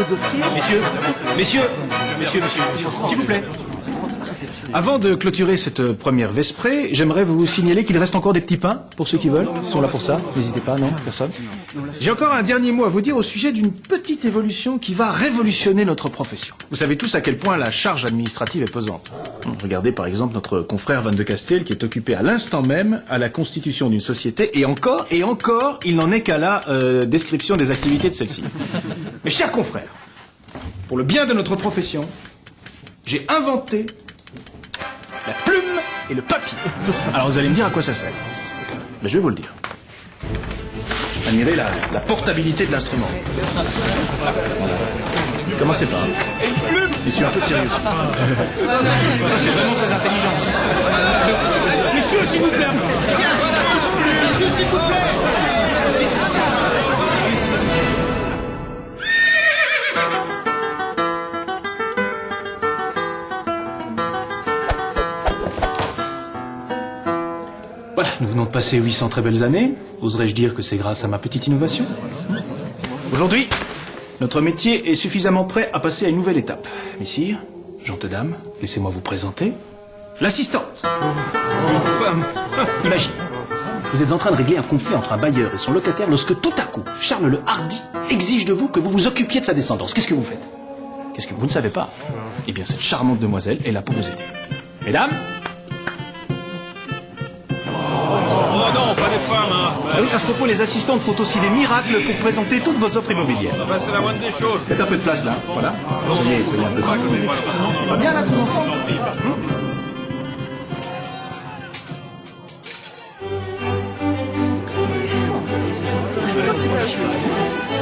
dossier. Messieurs, s'il vous plaît. Avant de clôturer cette première vesprée, j'aimerais vous signaler qu'il reste encore des petits pains, pour ceux qui veulent. Ils sont là pour ça. N'hésitez pas, non, personne. J'ai encore un dernier mot à vous dire au sujet d'une petite évolution qui va révolutionner notre profession. Vous savez tous à quel point la charge administrative est pesante. Regardez par exemple notre confrère Van de Castel qui est occupé à l'instant même à la constitution d'une société et encore, il n'en est qu'à la description des activités de celle-ci. Mes chers confrères, pour le bien de notre profession, j'ai inventé la plume et le papier. Alors vous allez me dire à quoi ça sert. Mais je vais vous le dire. Admirez la portabilité de l'instrument. Commencez pas. Messieurs, un peu de sérieux. Ça c'est vraiment très intelligent. Messieurs, s'il vous plaît. Messieurs, s'il vous plaît. Voilà, nous venons de passer 800 très belles années. Oserais-je dire que c'est grâce à ma petite innovation? Aujourd'hui, notre métier est suffisamment prêt à passer à une nouvelle étape. Messire, gentes dames, laissez-moi vous présenter l'assistante. Une femme. Imagine, vous êtes en train de régler un conflit entre un bailleur et son locataire lorsque tout à coup, Charles le Hardi exige de vous que vous vous occupiez de sa descendance. Qu'est-ce que vous faites? Qu'est-ce que vous ne savez pas? Eh bien, cette charmante demoiselle est là pour vous aider. Mesdames, ah oui, à ce propos, les assistantes font aussi des miracles pour présenter toutes vos offres immobilières. Ah bah c'est la moindre des choses. Faites un peu de place là, voilà. Soyez un peu tranquille. Ça va bien là, tous ensemble?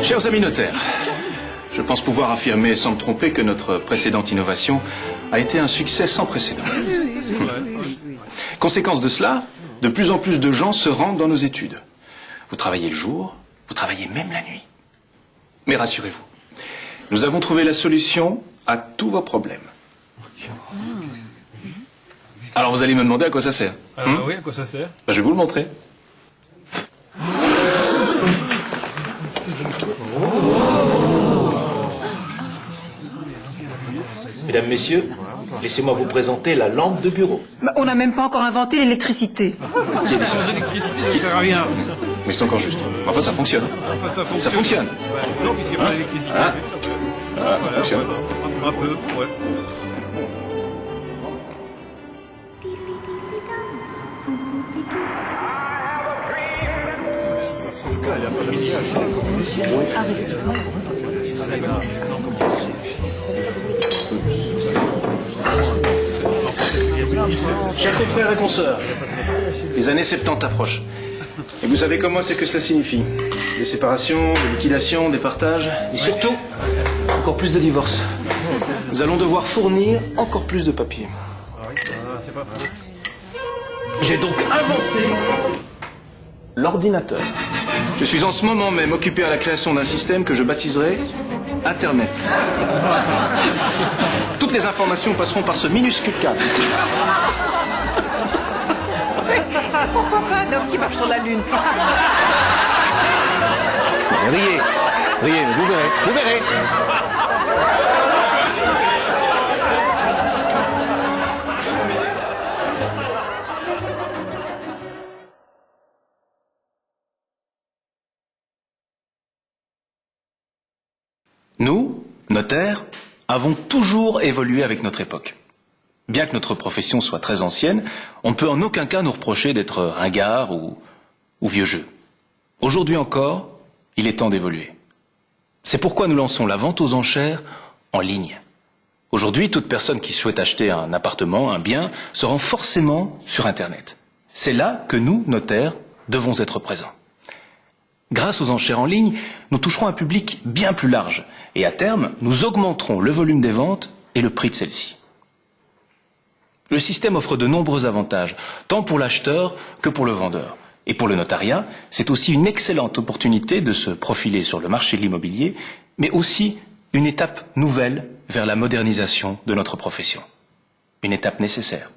Chers amis notaires, je pense pouvoir affirmer sans me tromper que notre précédente innovation a été un succès sans précédent. Conséquence de cela, de plus en plus de gens se rendent dans nos études. Vous travaillez le jour, vous travaillez même la nuit. Mais rassurez-vous, nous avons trouvé la solution à tous vos problèmes. Alors vous allez me demander à quoi ça sert. Oui, à quoi ça sert? Je vais vous le montrer. Mesdames, Messieurs, laissez-moi vous présenter la lampe de bureau. Bah, on n'a même pas encore inventé l'électricité. Qui a dit ça? L'électricité, ça sert à rien. Mais c'est encore juste. Enfin, ça fonctionne. Ça fonctionne. Non, puisqu'il n'y a pas d'électricité. Ça fonctionne. Un peu, ouais. Chers confrères et consoeurs, les années 70 approchent. Et vous savez comme moi c'est que cela signifie. Des séparations, des liquidations, des partages, et surtout, encore plus de divorces. Nous allons devoir fournir encore plus de papier. J'ai donc inventé l'ordinateur. Je suis en ce moment même occupé à la création d'un système que je baptiserai Internet. Toutes les informations passeront par ce minuscule câble. Pourquoi pas un homme qui marche sur la Lune? Riez, riez, vous verrez, vous verrez. Nous, notaires, avons toujours évolué avec notre époque. Bien que notre profession soit très ancienne, on ne peut en aucun cas nous reprocher d'être ringard ou vieux jeu. Aujourd'hui encore, il est temps d'évoluer. C'est pourquoi nous lançons la vente aux enchères en ligne. Aujourd'hui, toute personne qui souhaite acheter un appartement, un bien, se rend forcément sur Internet. C'est là que nous, notaires, devons être présents. Grâce aux enchères en ligne, nous toucherons un public bien plus large et à terme, nous augmenterons le volume des ventes et le prix de celles-ci. Le système offre de nombreux avantages, tant pour l'acheteur que pour le vendeur. Et pour le notariat, c'est aussi une excellente opportunité de se profiler sur le marché de l'immobilier, mais aussi une étape nouvelle vers la modernisation de notre profession. Une étape nécessaire.